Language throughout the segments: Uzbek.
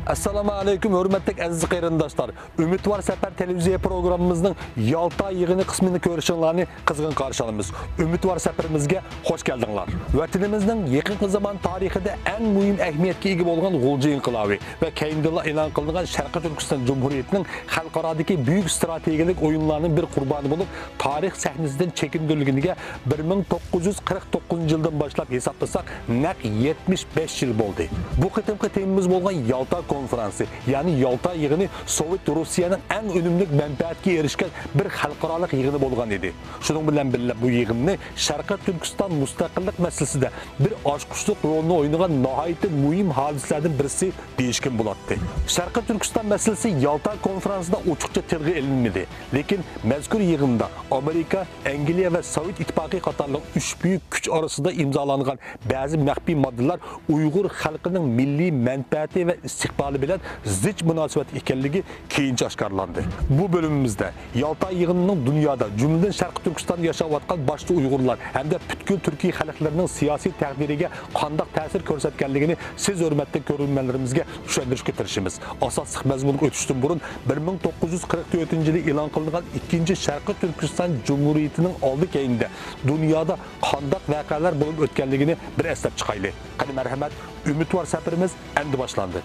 Assalamu alaykum hürmetlik aziz qarindoshlar. Ümit var Sefer televizyon programımızın Yalta yığını kısmını görüşünlerini kızgın karşılamız. Ümit var Seferimizge hoş geldinler. Vatanimizin yakın zaman tarihinde en mühim ehemmiyetke ega bolgan Gulji inqilobi ve keyindilla e'lon qilingan Sharqiy Turkiston Cumhuriyetining xalqarodagi büyük stratejik oyunlarının bir kurbanı bulup tarih sahnesinden çekindirilganiga 1949 yıldan başlap hesaplasak naq 75 yıl oldu. Bu qitimqi temimiz bolgan Yalta konferansı, yani Yalta yığını Sovet Rusya'nın en önümlük menfaatga erişken bir xalqaroliq yığını bolgan edi. Şunun bilen birle bu yığını Sharqiy Turkiston mustaqillik meselesinde bir açqıçlık rolunu oynayan nahayeti mühim hadislerden birisi değişken bulatdı. Sharqiy Turkiston meselesi Yalta konferansında uçukça tilg'i ilinmedi. Lekin mezkur yığında Amerika, Angliya ve Sovet İttifaqı qatarlıq üç büyük güç arasında imzalangan bazı maxfiy moddalar Uyghur xalqının milli menfaati ve istiqbali bilen zich münasebet ekanligi keyincha oshkorlandi. Bu bölümümüzde Yalta yığınının dünyada cümleden Sharqiy Turkistonda yaşayotgan başta Uyg'urlar hamda butkul Türkiye xalqlarining siyosiy taqdiriga qanday ta'sir ko'rsatganligini siz hurmatli ko'ruvchilarimizga tushuntirishga tirishamiz. Asosliq mazmunga o'tishdan burun 1944-yili e'lon qilingan ikkinchi Sharqiy Turkiston Cumhuriyetining oldi keyinda dunyoda qanday voqealar bo'lib o'tganligini bir eslab chiqaylik. Qani marhamat, Ümit var Seferimiz endi boshlandı.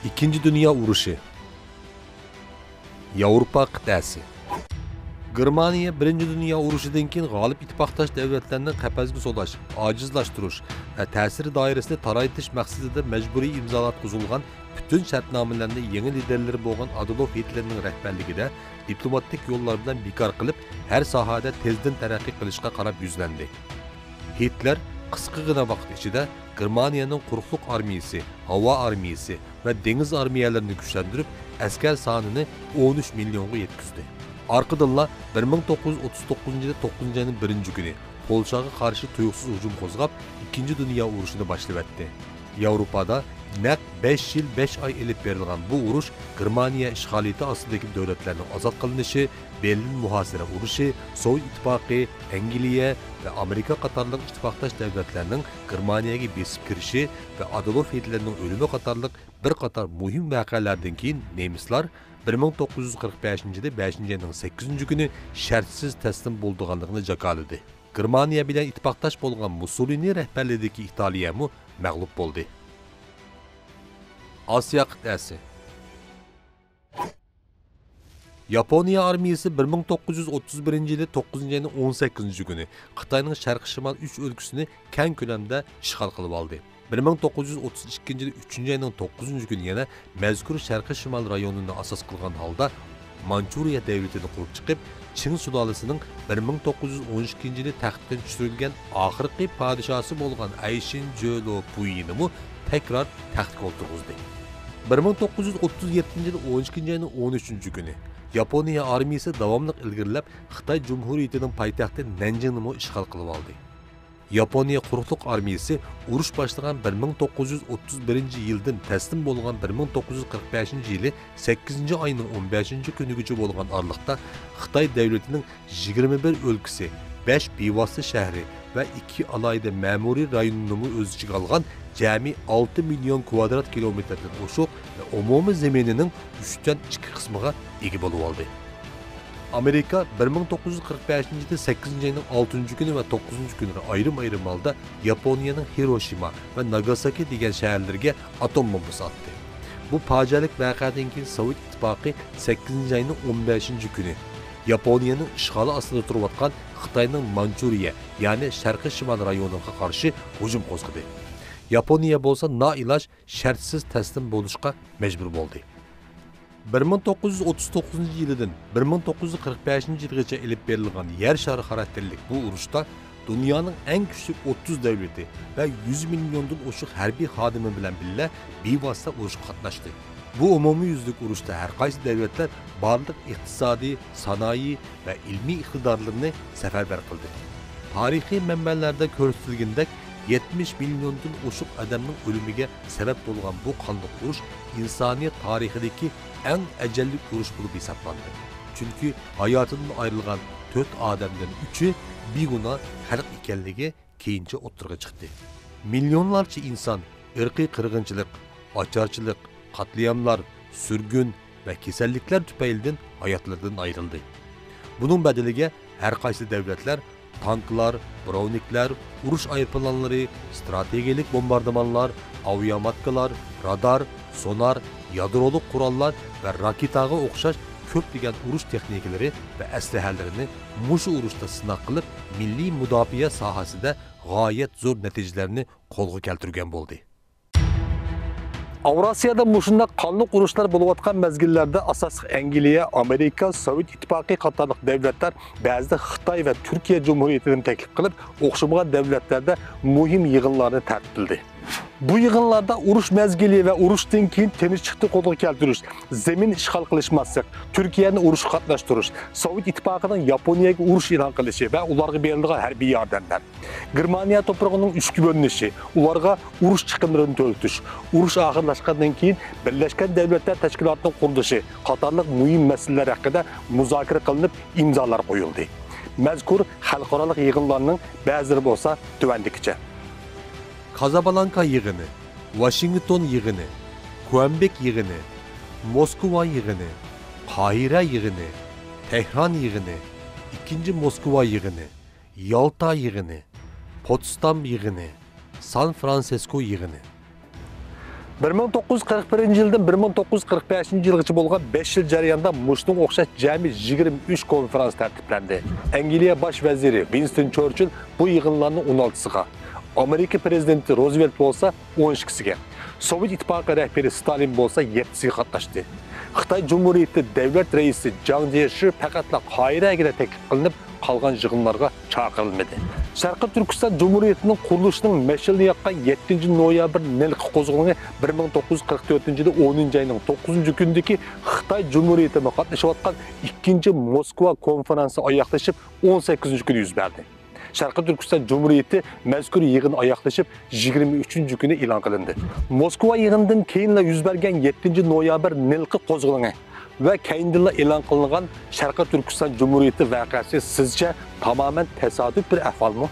İkinci Dünya Uruşu Avrupa qit'asi Germaniya Birinci Dünya Uruşudan keyin g'olib ittifoqdosh davlatlarni qapasga solash, ojizlashtirish va ta'sir doirasini taraytish maqsadida majburiy imzolatg'izilgan bütün shartnomalarni yangi liderlari bo'lgan Adolf Hitlerning rahbarligida diplomatik yo'llar bilan bekor qilib, har sohada tezdan taraqqiy qilishga qarab yuzlandi. Hitler qisqagina vaqt ichida Germaniyaning quruqliq armiyasi, havo armiyasi va dengiz armiyalarini kuchlantirib, askar sonini 13 millionga yetkazdi. Arqadanla 1939-yilda 9-ayning 1-kuni Polshaga qarshi tuyuqsiz hujum qo'zg'ab, 2-Dünya urushini boshlab Yevropada naq 5 yil 5 oy elib berilgan bu urush Germaniya ishg'oliyati ostidagi davlatlarning ozod qilinishi, Berlin muhosara urushi, Sovet ittifoqi, Angliya ve Amerika qatorliq ittifoqdosh davlatlarning Germaniyaga besib kirishi ve Adolf Hitlerning o'limi qatorliq bir qator muhim voqealardan keyin nemislar 1945-yilda 5-ayning 8-kuni shartsiz taslim bo'lganligini jakoladi. Germaniya bilan ittifoqdosh bo'lgan Mussolini rahbarligidagi Italiya mu mag'lub bo'ldi. Asiya qit'asi Yaponiya armiyasi 1931-yili 9-ayning 18-kuni Xitoyning sharqiy shimol 3 o'lkasini keng ko'lamda ishg'ol qilib oldi. 1932-yili 3-ayning 9-kuni yana mazkur sharqiy shimol rayonini asos qilgan holda Manchuriya davlatini qurib chiqib, Qing sulolasining 1912-yili taxtdan tushirilgan oxirgi podshosi bo'lgan Ayshin Jolo Puyini tekrar taxtga o'tirg'izdi. 1937-yili 12-ayning 13-kuni Yaponiya armiyasi davomli ilgirlab Xitoy Cumhuriyetining poytaxti Nanjingni ishg'ol qilib oldi. Yaponiya quruqliq armiyasi urush boshlagan 1931-yildan taslim bo'lgan 1945-yili 8-oyning 15-kunigacha bo'lgan oraliqda Xitoy davlatining 21 o'lkasi, 5 bevosita shahri va 2 alayda ma'muriy rayonini o'z ichiga olgan jami 6 million kvadrat kilometrdan oshiq va umumiy zaminining 3dan 2 qismiga ega bo'lib oldi. Amerika 1945-yilda 8-ayning 6-kuni va 9-kuni ayrim holda Yaponiyaning Hiroshima va Nagasaki degan shaharlarga atom bombasi atdi. Bu fojialik voqeadan keyin Sovet ittifoqi 8-ayning 15-kuni Yaponiyaning ishg'oli ostida turayotgan Xitoyning Manchuriya, ya'ni Sharqiy shimol rayoniga qarshi hujum qo'zg'adi. Yaponiya bo'lsa noiloj shartsiz taslim bo'lishga majbur bo'ldi. 1939-yildan 1945-yilgacha elib berilgan yer shari xarakterlik bu urushda dunyoning eng kuchli 30 davlati va 100 milliondan oshiq harbiy xodimi bilan birga bevosita urushga qatnashdi. Bu umumiy yuzlik urushda har qaysi davlatlar barliq iqtisodiy, sanoiy va ilmiy iqtidorlarini safarbar qildi. Tarixiy manbalarda ko'rsatilgandek 70 milyondan oshiq odamning o'limiga sabab bo'lgan bu qonli urush insoniyat tarixidagi eng ajalli urush bo'lib hisoblandi. Chunki hayotidan ayrilgan 4 odamdan 3'ü begunoh xalq ekanligi keyincha o'ttirg'a chiqdi. Milyonlarcha inson irqiy qirg'inchilik, ocharchilik, katliamlar, sürgün ve kesellikler tüpeylidən hayatlarından ayrıldı. Bunun bedeliga her qaysı devletler tanklar, brovnikler, uruş ayrıplanları, stratejik bombardımanlar, aviamatkalar, radar, sonar, yadroluk kurallar ve raketaga okşaş köplеген uruş texnikaları ve əsləhələrini muşu uruşda sınaq qılıb milli müdafiə sahasında gayet zor nəticələrini qolğa keltirgen boldu. Avrasiyada muşunda kanlı uruşlar buluvatkan mezgillerde asas Angliya, Amerika, Sovet İttifakı katarlıq devletler bazı Xitay ve Türkiye Cumhuriyeti'nin teklif kılıp okşamağa devletlerde mühim yığınlarını tertipildi. Bu yığınlarda uruş mezgili ve uruşdan keyin tinchlikni qo'lga keltirish, zemin ishg'ol qilishmaslik, Turkiyani urushga qatnashtirish, Sovet İttifaqının Yaponiyaga urush e'lon qilishi va ularga berilgan harbiy yordamlar, Germaniya to'prog'ining uchga bo'linishi, ularga urush chiqimlarini to'latish, urush oxirlashgandan keyin Birlashgan Davlatlar Tashkilotining qurilishi qatorliq muhim masalalar haqida muzokara qilinib, imzolar qo'yildi. Mazkur xalqaro yig'inlarning ba'zilari bo'lsa tuvandikicha: Kazablanka yığını, Washington yığını, Kuembek yığını, Moskova yığını, Kahire yığını, Tehran yığını, 2. Moskova yığını, Yalta yığını, Potsdam yığını, San Francisco yığını. 1941 yıldan 1945 yılgacha bo'lgan 5 yil jarayonida Muş'ning o'xshash jami 23 konferans tartiblendi. Angliya bosh vaziri Winston Churchill bu yig'inlarning 16siga, Amerika prezidenti Roosevelt bo'lsa 12siga, Sovet İttifaqı rahbari Stalin bo'lsa 7siga qatnashdi. Xitoy Cumhuriyeti davlat raisi Jiang Zemin faqatla Qohirega taklif qilinib, qolgan yig'inlarga chaqirilmadi. Sharqiy Turkiston Cumhuriyetining qurilishining mash'alini yoqqan 7 noyabr nilqi qo'zg'oloni 1944-yilda 10-oyning 9-kundagi Xitoy Cumhuriyetining qatnashayotgan 2 Moskva konferansi oyoqlashib 18-kuni yuz berdi. Sharqiy Turkiston Cumhuriyeti mazkur yig'in oyoqlashib 23-kuni e'lon qilindi. Moskva yig'inidan keyinla yuz bergan 7 noyabr nilqi qo'zg'oloni ve keyindilla e'lon qilingan Sharqiy Turkiston Cumhuriyeti voqeasi sizce tamamen tesadüf bir ahvol mı?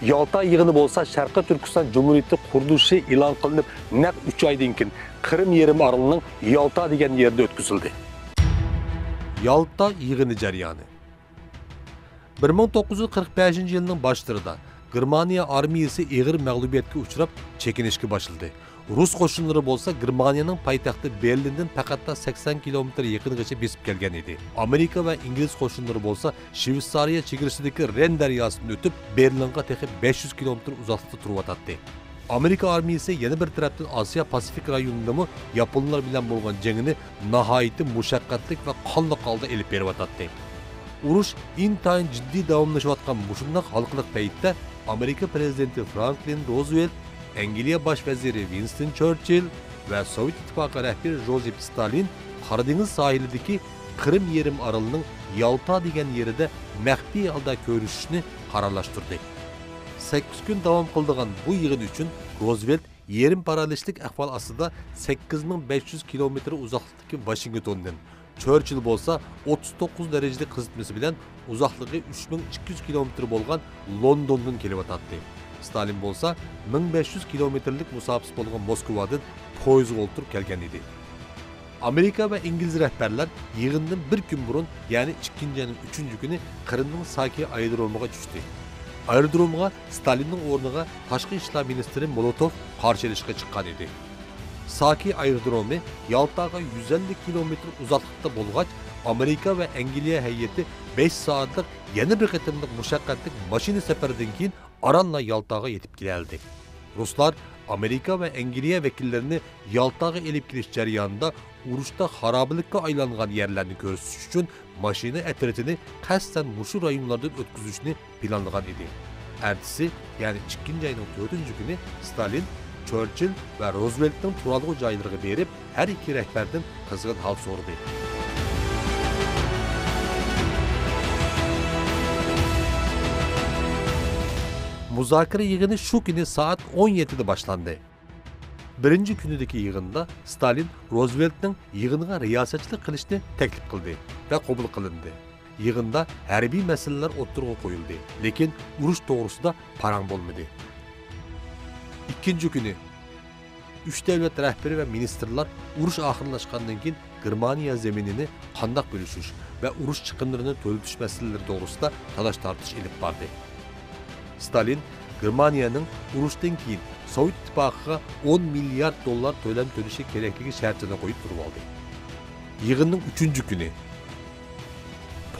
Yalta yig'ini bo'lsa Sharqiy Turkiston Cumhuriyeti qurilishi e'lon qilinib, naq 3 oydan keyin Qrim yarim orolining Yalta degan yerda o'tkazildi. Yalta yığını jarayoni. 1945 yılının başlarında Germaniya armiyası ağır məğlubiyyətə uçrab çekinişki başladı. Rus qoşunları bolsa Germaniyanın paytaxtı Berlin'den faqatda 80 kilometr yakıngacha besip kelgan edi. Amerika ve İngiliz qoşunları bolsa Şveysariya chegarasidagi Ren daryosini o'tib Berlinga texi 500 kilometr uzoqlikda turib atadi. Amerika armiyasi yana bir tarafdan Asiya Pasifik rayonunda Yaponlar bilan bo'lgan jangini nihoyatda mushaqqatli va qonli holda elib berib atadi. Urush intayin ciddi davomlashayotgan mushundaq xalqliq paytda Amerika prezidenti Franklin Roosevelt, Angliya bosh vaziri Winston Churchill ve Sovet İttifaqı rahbari Joseph Stalin Qora dengiz sahilidagi Qrim yarim orolining Yalta degan yerida maxfiy holda ko'rishishni qarorlashtirdi. 8 kun davom qildigan bu yig'in uchun Roosevelt yerim paralishlik ahvol ostida 8500 kilometr uzoqlikdagi Washingtondan, Churchill bo'lsa 39 derecede kızıtması bilen uzaklığı 3200 kilometre bolgan London'dan kelip atdı. Stalin bo'lsa 1500 kilometrelik musafası bolgan Moskova'dan poyizga o'tirib kelgan edi. Amerika ve İngiliz rehberler yığından bir gün burun, yani 2. ayının 3. günü Kırım'ın Saki aerodromuga düştü. Aerodromuga Stalin'in o'rniga Tashqi ishlar ministri Molotov qarshi olishga chiqqan edi. Saki aerodromu Yaltaga 150 kilometre uzoqlikda bo'lgach, Amerika ve Angliya heyeti 5 saatlik yana bir qitimlik mushaqqatli mashina safaridan keyin Aranla Yaltaga yetib keldi. Ruslar Amerika ve Angliya vakillerini Yaltaga elib kelish jarayonida urushda xarobalikka aylangan yerlarni ko'rsatish uchun mashina atritini qasddan mushu rayonlardan o'tkazishni planlagan edi. Ertesi, yani 2. ayının 4. günü Stalin, Churchill ve Roosevelt'in turalgı joylariga berib, her iki rehberden qizg'in hal so'radi. Muzokara yig'ini shu kuni soat 17'de başlandı. Birinci günüdeki yig'inda Stalin Roosevelt'in yig'inga riyosatchilik qilishni taklif qildi ve qabul qilindi. Yig'inda harbiy masalalar o'tirg'a qo'yildi, lekin urush to'g'risida parang bo'lmadi. İkinci günü Üç devlet rəhbəri və ministrlar uruş axırlaşqandan keyin Germaniya zeminini qandaq bölüşüş və uruş çıxınlarını törütüş məsələləri doğrusunda talaş tartış elib bardı. Stalin Germaniyanın urushdan keyin Sovet İttifaqıga 10 milyard dollar төлem törüşü kerekligi şərtini qoyub durub aldı. Yığının 3-cü günü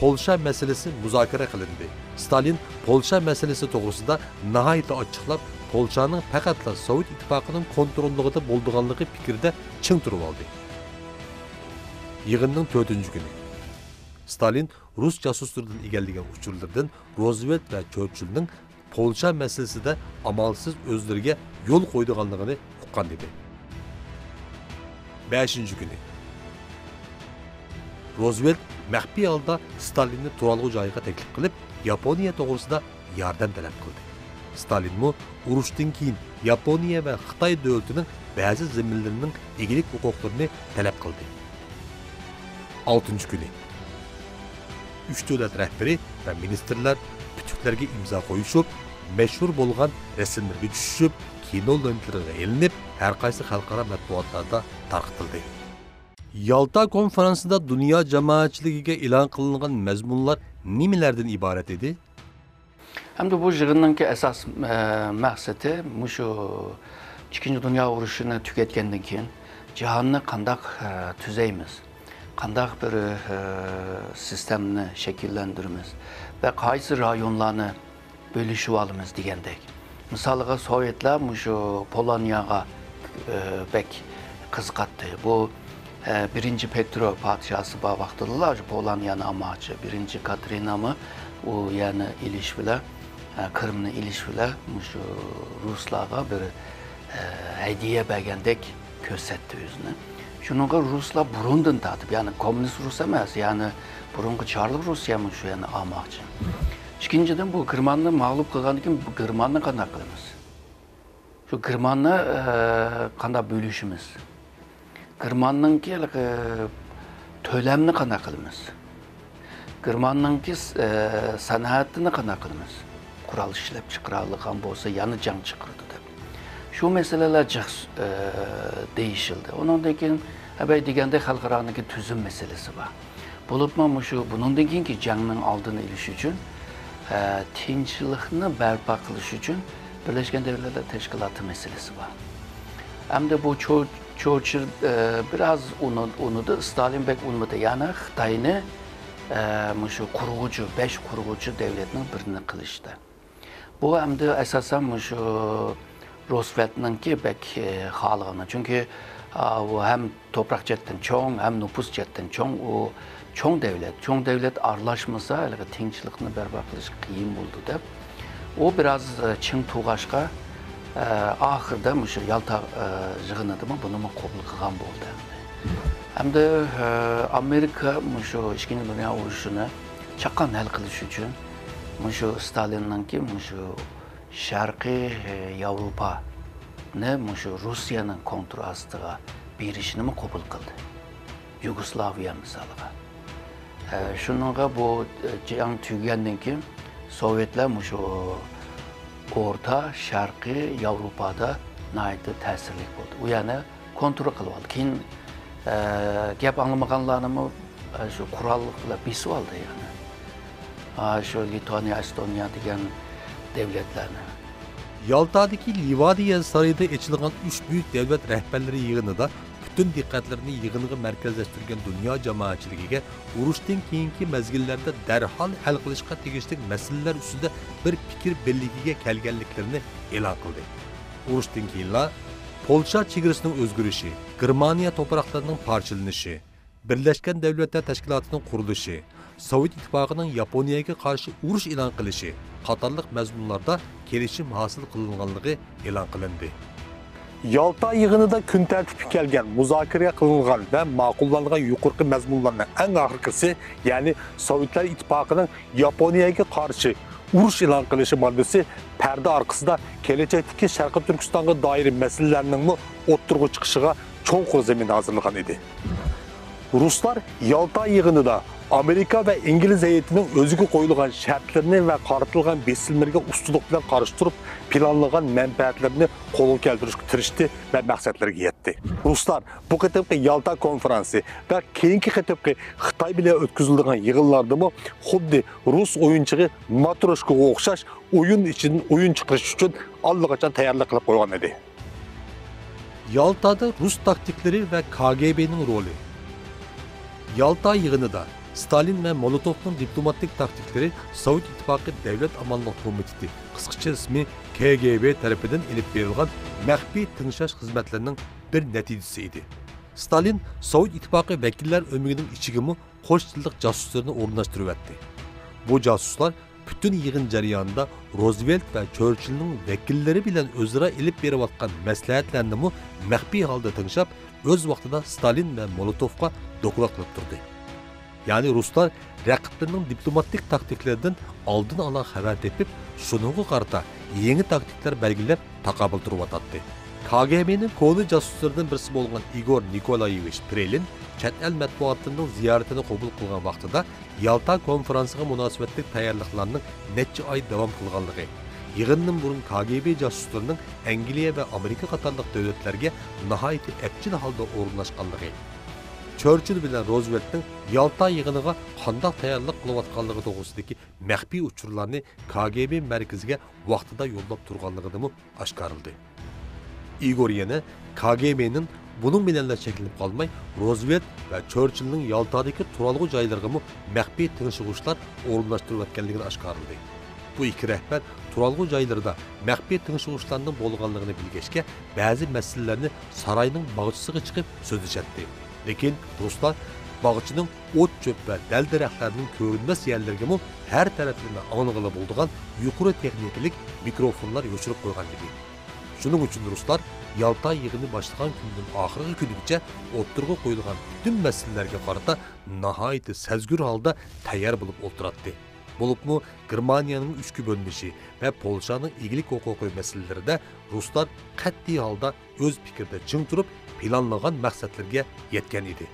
Polşa meselesi müzakere qilindi. Stalin Polşa meselesi doğrusunda nəhayət açıqlab Polşanın faqatla Sovet İttifaqının kontrollüğündə bolduğanlığı fikirdə çın durub aldı. Yığının 4-cü günü Stalin Rus casuslarından egelligen uçurlardan Roosevelt ve Churchill'nin Polşa meselesinde amalsız özlerine yol koyduğanlığını uqqan dedi. 5. günü Roosevelt məxfi halda Stalinni turalgı joyiga teklif qilib, Yaponiya to'g'risida yordam talab qildi. Stalin mu urushdan keyin Yaponiya va Xitoy davlatining ba'zi zaminlarining egilik huquqlarini talab qildi. 6. günü Üç davlat rəhbəri və ministerlər kütüklərə imza qoyuşub, məşhur bolğan rəsmlərə düşüşüb, kino lentlərə elinib, hər qaysı xalqara mətbuatlarda tarqıtıldı. Yalta konferansında dünya cemaatçiligiga e'lon qilingan mazmunlar nimalardan iborat edi? Hem de bu yığınınki esas məqsədi şu İkinci Dünya Uruşunu tüketgəndən keyin cihanını qandaq tüzeymiz, qandaq bir sistemini şekillendirimiz ve qaysı rayonlarını bölüşüb alımız degəndək. Misalıga Sovetlər şu Polonyaga bək qızqatdı. Bu birinci Petro padişahı vaxtılar Polonyanı amaçı, birinci Katrina mı o yani ilişkiler, Kırım'ın ilişkiler şu Ruslara bir hediye bəgəndək körsətdi özünü. Şununla Ruslar burundan tatıp yani komünist Rus emas, yani burungu Çarlık Rusya mı şu yani amaçı. İkinciden bu Kırmanlı mağlup kılganı kim bu Kırmanlı qandaq qılımız. Şu Kırmanlı qandaq bölüşümüz. Kırmanlınki tölemni qandaq qılımız. Kırmanlınki sanatını qandaq qılımız. Kural işlep çıqıralığan bolsa yanı can çıqırdı da. Şu meseleler değişildi. Ondan keyin əbəy degəndə xalqaranıki tüzüm meselesi var. Bulutma şu bunundan keyin ki canının aldığını iliş üçün tinçliğini bərpa qilish üçün Birleşken Devletler Teşkilatı meselesi var. Hem de bu Churchill biraz unudu, Stalin pek unutmadı. Yani Xitayını şu kurucu, 5 kurucu devletinin birini kılıştı. Bu hem de esasen şu Roosevelt'nin ki pek halığını. Çünkü o hem toprak cetten çoğun hem nüfus cetten çoğun o çoğun devlet arlaşmasa öyle tinçliğini berbat kılış kıyım buldu da. O biraz Çin tuğaşka ahırda şu Yalta yığınıdı mı bunu mu kabul kılgan buldu. Hem de Amerika şu İkinci Dünya Uruşunu çakan hal kılış için şu Stalin'in ki şu Şarkı Avrupa ne şu Rusya'nın kontrol astığı bir işini mi kabul kıldı? Yugoslavya misalıga. Şununla bu can tüygenden ki Sovyetler şu Orta Şarkı Avrupa'da naydı təsirlik oldu. O yani kontrol kılıp aldı. Keyin gap anlamaganlarını mı şu kurallıkla bisi aldı yani. Şu Litvanya, Estonya degen devletlerini. Yaltadaki Livadiya sarayında açılgan 3 büyük devlet rehberleri yığınında bütün dikkatlerini yığınıga merkezleştirgen dünya cemaatçiligiga urushdan keyingi mezgillerde derhal hal qilishga tegishli meseleler üstünde bir fikir belligiga kelganliklarini e'lon qildi. Urushdan keyinla Polsha chegarasining o'zgarishi, Germaniya topraklarının parçalanishi, Birleşken Devletler Teşkilatı'nın kuruluşu, Sovet İttifaqının Yaponiyaga qarshi urush e'lon qilishi qatorliq mazmunlarda kelishim hosil qilinganligi e'lon qilindi. Yalta yığınında gün tertibi kelgen, müzakere kılıngan ve makullanılan yukarı mezmunlarının en ahırkısı yani Sovyetler İttifakı'nın Yaponiyaga karşı uruş e'lon qilishi maddesi perde arkasında gelecekteki Şarkı Türkistan'a dair meselelerinin mi oturgu çıkışıga çoğun zemin hazırlayan idi. Ruslar Yalta yığınında Amerika ve İngiliz heyetinin özüge koyulgan şartlarını ve kartılgan besilmerge ustuluk bilen karıştırıp planlagan menfaatlerini kolu keltirishga tirishdi ve maksatlarga yetdi. Ruslar bu qitimki Yalta konferansı ve keyinki qitimki Xitay bilen ötküzüldüğün yığınlardımı xuddi Rus oyunçuğu Matroshka o'xshash oyun çıkış için allaqachon tayyorlik qilib qo'ygan edi. Yalta'da Rus taktikleri ve KGB'nin rolü. Yalta yığınıda Stalin ve Molotov'un diplomatik taktikleri Sovyet İttifakı Devlet Amanlık Komiteti, kısaca ismi KGB tarafından elip verilgan məxfi tınışaş hizmetlerinin bir neticesiydi. Stalin, Sovyet İttifakı vekiller ömrünün içigimi hoş yıllık casuslarını orunlaştırıverdi. Bu casuslar bütün yığın jarayonida Roosevelt ve Churchill'nin vekilleri bilen özara elip verivatkan məsləhətlərini məxfi halda tınışap, öz vaqtida Stalin ve Molotov'a doklad qılıp turdu. Yani Ruslar rəqiblərinin diplomatik taktiklerden aldın ala xəbər tepip, şununğa qarta yeni taktikler belgilep taqabıl turuvatatdı. KGB'nin konu casuslarından birisi bolgan Igor Nikolayevich Prelin, chet el matbuatının ziyaretini qabul qilgan vaqtida Yalta konferansiga münasibetlik tayyorliqlarning necha ay davom qilganligi, yig'indan burun KGB jasuslarining Angliya va Amerika qatorliq davlatlarga nihoyatda epchil holda o'rinlashganligi, Churchill bilan Rooseveltning Yalta yig'iniga qanday tayyorlik qilayotganligi to'g'risidagi maxfiy uchurlarni KGB markaziga vaqtida yo'llab turganligini oshkorildi. Igor yana KGB'nin bunun bilenle çekilip kalmay, Roosevelt ve Churchill'nin Yalta'daki turalgı joylarına məxfi tınışıquşlar orunlaştırılatkenligini aşkarıldı. Bu iki rehber turalgı joylarida məxfi tınışıquşlarının bolğanlığını bilgeçke, bazı meselelerini sarayının bağıçısıga çıkıp söz içetti. Lekin Ruslar bağıçının ot çöp ve del derexlerinin görünmez yerlerine her taraflarına anıqılı bulduğun yukarı texnikalik mikrofonlar yoşurup koygan idi. Şunun için Ruslar Yalta yığını başlayan gündən axırғы günügəcə oturğa qoyulğan bütün məsələlərə qarata nəhayət səzgür halda təyyar bulub oturatdı. Bulubmu Germaniyanın üçkü bölünüşü və Polşanın igilik huquqi məsələlərində Ruslar qəti halda öz fikirdə çın turub planlanan məqsədlərə yetkən idi.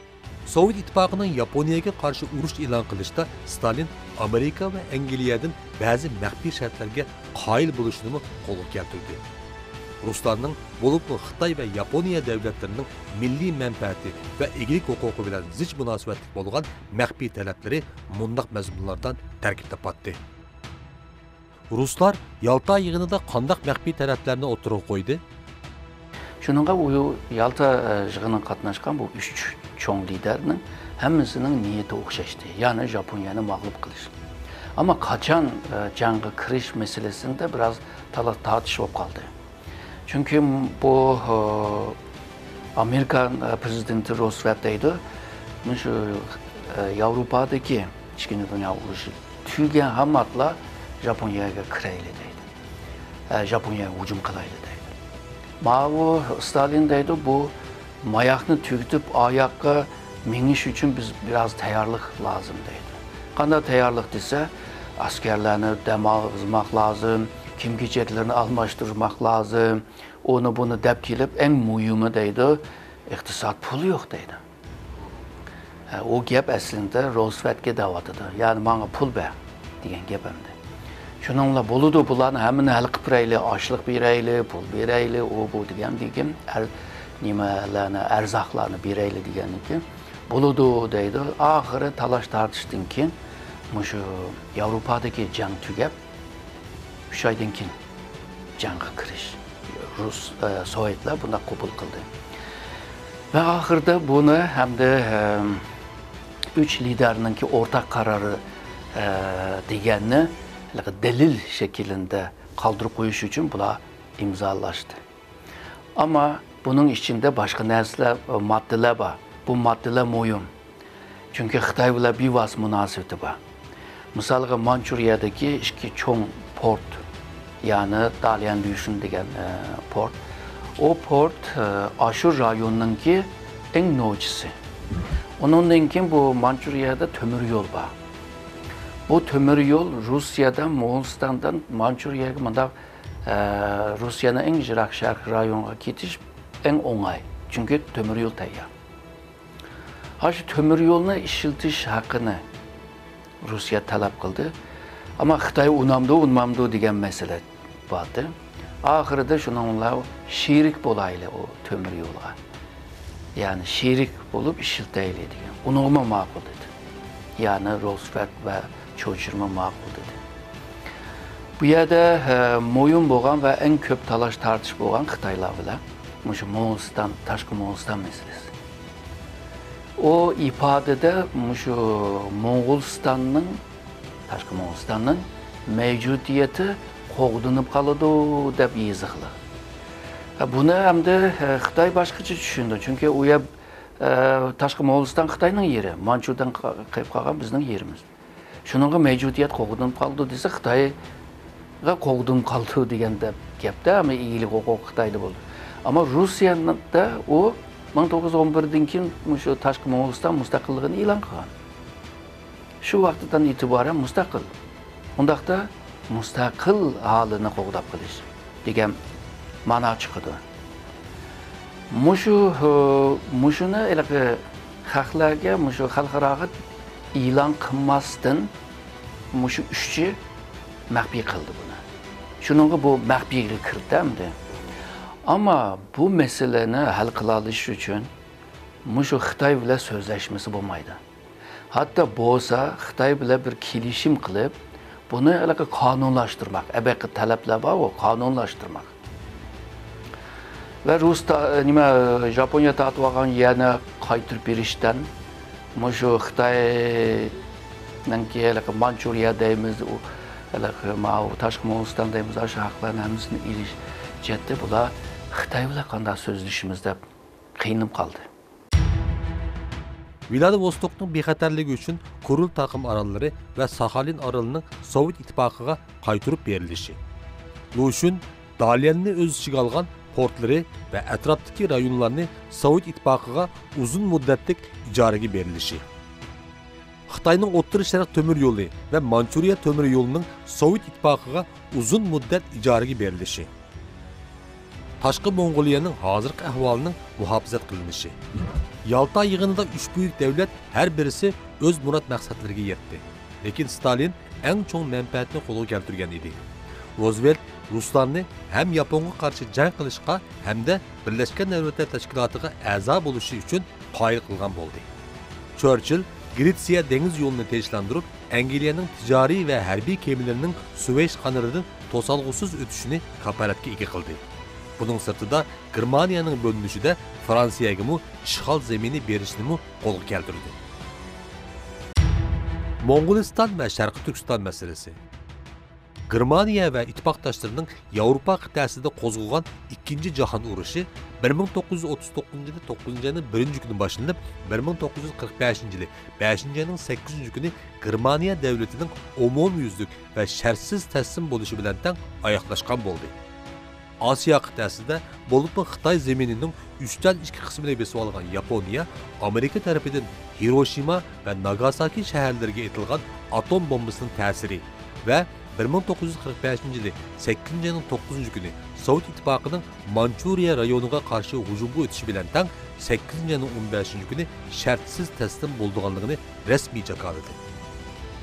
Sovyet İttifaqının Yaponiyaya qarşı uruş elan qilishda Stalin Amerika və Angliyadan bəzi məxfi şərtlərə qail buluşunu qo'lga keltirdi. Ruslarning bo'libmi Xitoy va Yaponiya davlatlarining milliy manfaati va egilik huquqi bilan zich munosabatli bo'lgan maxfiy talablari mundaq mazmunlardan tarkib topadi. Ruslar Yalta yig'inida qandaq maxfiy talablarni o'tirib qo'ydi? Shuningga u Yalta yig'iniga qatnashgan bu 3 cho'ng liderning hammasining niyati o'xshashdi, ya'ni Yaponiyani mag'lub qilish. Ammo qachon jangga kirish masalasida biraz tartışma bo'lib qoldi. Çünkü bu Amerikan prezidenti Roosevelt'teydi. Şu Avrupa'daki İkinci Dünya Uruşu tügen hamatla Japonya'ya kireyli deydi. Japonya'ya hücum kılaylı deydi. Mavi Stalin deydi bu mayakını tüktüp ayakka miniş için biz biraz tayarlık lazım deydi. Qanday tayarlık dese askerlerini demağızmak lazım. Kim geçetlerini almıştırmak lazım, onu bunu dep kelip en mühimi deydi, iktisat pulu yok deydi. O gep aslında Roosevelt'e davatıdı. Yani bana pul be diyen gep emdi. Şununla buludu bularını hemen hal qıpraylı, açlık bireyli, pul bireyli, o bu diyen nimelerini, erzaklarını bireyli diyen ki buludu deydi. Ahırı talaş tartıştın ki, şu Avrupa'daki can tügep, 3 aydan keyin jangga kirish Rus Sovetlar buni qabul qildi. Va oxirida buni hamda 3 liderninki o'rtaq qarori deganni dalil shaklida qoldirib qo'yish uchun bular imzolashdi. Ammo buning ichida boshqa narsalar, moddalar bor. Bu moddalar muhim. Chunki Xitoy bilan bevosita munosabati bor. Misalga Manchuriyadagi ikki cho'ng port, yani Dalyan Düğüşün degen port. O port Aşur rayonunki en nocisi. Onundan keyin bu Manchuriyada tömür yol var. Bu tömür yol Rusya'dan, Moğolistan'dan Manchuriya'ya Rusya'nın en jirak şarkı rayonuna ketiş en oңай. Çünkü tömür yol tayyor. Ha şu tömür yolunu işletiş hakkını Rusya talep kıldı. Ama Xitay unamdı degan mesele vardı. Ahiride şununla şerik bolaylı o tömür yolga. Yani şerik bulup işilteyli degan. Unama ma'qul dedi. Yani Roosevelt ve Churchill'ma ma'qul dedi. Bu yerda mo'yin bo'lgan va eng ko'p talash tartish bo'lgan Xitoylar bilan shu Mo'g'uliston, tashqi Mo'g'uliston meselesi. O ifadede shu Mo'g'ulistonning, tashqi Mo'g'ulistonning mevcudiyeti qo'g'dinib qoladi deb yiziqli. Buni hamda Xitoy boshqacha tushundi. Chunki u yer tashqi Mo'g'uliston Xitoyning yeri, Manchudan qolib qolgan bizning yerimiz. Shuningga mevjudiyat qo'g'dinib qoldi desa Xitoyga qo'g'dinib qoldi deganda gapda, ama iyilik huquq Xitoyda bo'ldi. Ama Rusya'da o 1911'den keyin shu tashqi Mo'g'uliston mustaqilligini e'lon qilgan. Shu vaqtdan itibaren mustaqil. Undaqda mustaqil holini qo'g'dab qilish degan ma'no chiqadi. Mushuni xalqlarga, xalqaroga e'lon qilmasdan mushu ishchi maxfiy qildi buni. Shuningga bu maxfiylik kiritdi. Ama bu meseleni hal qilalish uchun mushu Xitoy bilan so'zlashmasi bo'lmaydi. Hatta bo'lsa Xitoy bilan bir kelishim qilib, buni qonunlashtirmak, abaqa talablar bor, o qonunlashtirmak. Ve Japonya tatib olgan yerni qaytirib berishdan, mushu Xitoyningki Manchuriya deymiz, tashqi Mo'g'uliston deymiz, shu haqlarni hammasini ilish jetdi bular Xitoy bilan qanday so'zlashimiz deb qiynalib qoldi. Vladivostokning bexatarligi uchun Kuril taqim orolları ve Saxalin orolining Sovet ittifoqiga qaytirib berilishi. Lushin Dalyanni o'z ichiga olgan portlari ve atrofdagi rayonlarni Sovet ittifoqiga uzun muddatlik ijaraga berilishi. Xitoyning O'rta Sharq temir yo'li ve Manchuriya temir yo'lining Sovet ittifoqiga uzun muddat ijaraga berilishi. Tashqi Mongoliyaning hozirgi ahvolining muhofazat qilinishi. Yalta yig'inida üç büyük devlet her birisi öz murad maqsadlariga yetdi. Lekin Stalin eng cho'ng manfaatni qo'lga keltirgan edi. Roosevelt Ruslarni hem Yaponga qarshi jang qilishga hamda Birlashgan Davlatlar Tashkilotiga a'zo bo'lishi uchun qoyil qilgan bo'ldi. Churchill Gretsiya dengiz yo'lini tinchlantirib, Angliyaning tijoriy va harbiy kemalarining Suveys qanalidan to'salg'usiz o'tishini kapolatga ega qildi. Bunun sırtında Germaniyanın bölünüşüde Fransiya'ya işgal zemini berişini qo'lga keltirdi. Moğoliston ve Şarkı Türkistan meselesi. Germaniya ve ittifaqdoshlarının Avrupa qit'asida qo'zg'algan 2. Jahon urushi 1939-yili 9-ayning 1-kuni boshlanib, 1945-yili 5-ayning 8-kuni Germaniya davlatining umumyuzlik ve shartsiz taslim bo'lishi bilan teng oyoqlashgan bo'ldi. Asiya qit'asida bo'lib Xitoy zeminining 3dan 2 qismini besib olgan Yaponiya, Amerika tarafidan Hiroshima ve Nagasaki shaharlariga etilgan atom bombasining ta'siri ve 1945-yili 8-ayning 9-kuni Sovet ittifoqining Manchuriya rayoniga qarshi hujumga o'tishi bilan teng 8-ayning 15-kuni shartsiz taslim bo'lganligini rasmiy jakarladi.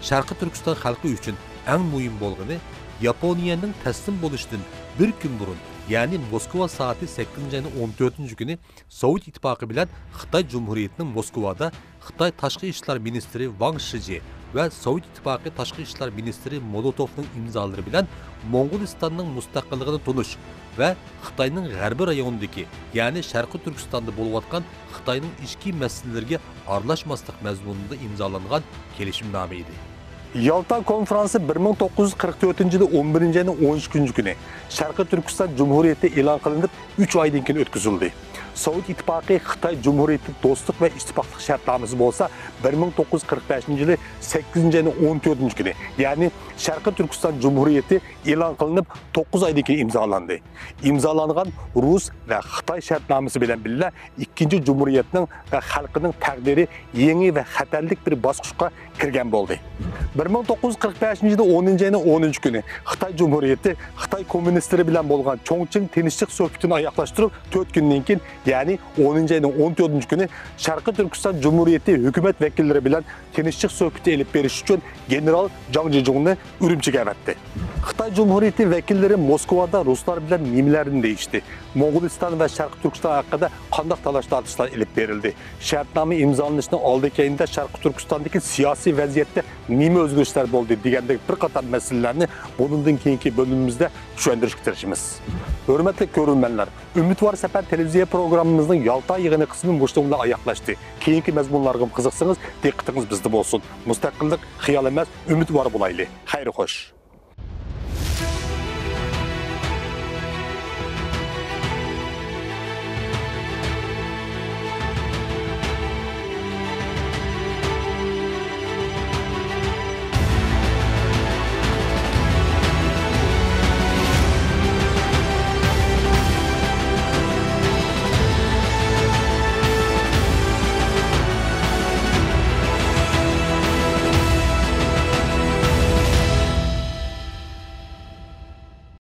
Sharqi Turkiston xalqi uchun eng muhim bo'lgani Yaponiyaning taslim bo'lishidan bir kun burun, yani Moskva saati 8-ayning 14-kuni Sovet ittifoqi bilan Xitoy Cumhuriyetining Moskvada Xitoy Tashqi ishlar ministri Wang Shiji ve Sovet ittifoqi Tashqi ishlar ministri Molotovning imzolari bilan Mo'g'ulistonning mustaqilligini tunish ve Xitoyning g'arbiy rayonidagi, ya'ni Sharqi Turkistonda bo'layotgan Xitoyning ichki masalalarga aralashmaslik mazmunida imzolangan kelishimnoma edi. Yalta konferansı 1944-yili 11-ayning 13-kuni Sharqi Turkiston Cumhuriyeti e'lon qilinib 3 oydan keyin o'tkazildi. Sovet ittifoqi Xitoy Cumhuriyeti do'stlik va ittifoqlik shartnomasi bo'lsa 1945-yili 8-ayning 14-kuni, ya'ni Sharqi Turkiston Cumhuriyeti e'lon qilinib 9 oydan keyin imzolandi. Imzolangan Rus va Xitoy shartnomasi bilan birga ikkinchi Cumhuriyetning va xalqining taqdiri yangi va xatarlik bir bosqichga kirgan bo'ldi. 1945-yili 10-ayning 10-kuni Xitoy Cumhuriyeti Xitoy kommunistlari bilan bo'lgan Chongqing tinchlik suhbatini oyoqlashtirib 4 kundan keyin yani 10. ayının 14. günü Şarkı Türkistan Cumhuriyeti hükümet vekilleri bilen tinchlik söhbeti elip beriş için General Zhang Zhizhong'u Ürümchiga avatdi. Xitoy Cumhuriyeti vekilleri Moskovada Ruslar bilen mimlerini değişti. Moğoliston ve Şarkı Türkistan hakkında qandaq talash tartışlar elip berildi. Şartname imzalanışının aldikayında Şarkı Türkistan'daki siyasi vaziyette nime özgürlükler boldu degandek bir qator meselelerini bunundan keyinki bölümümüzde tushuntirishga tirishimiz. Hürmetli görünmenler, Ümit Var Sefer televizyon programımızın Yalta yığını kısmı boşluğunda ayaklaştı. Keyinki mezmunlarga qiziqsanız diqqatiniz bizde olsun. Mustaqillik xiyal emas, ümit var bulaylı. Hayır hoş.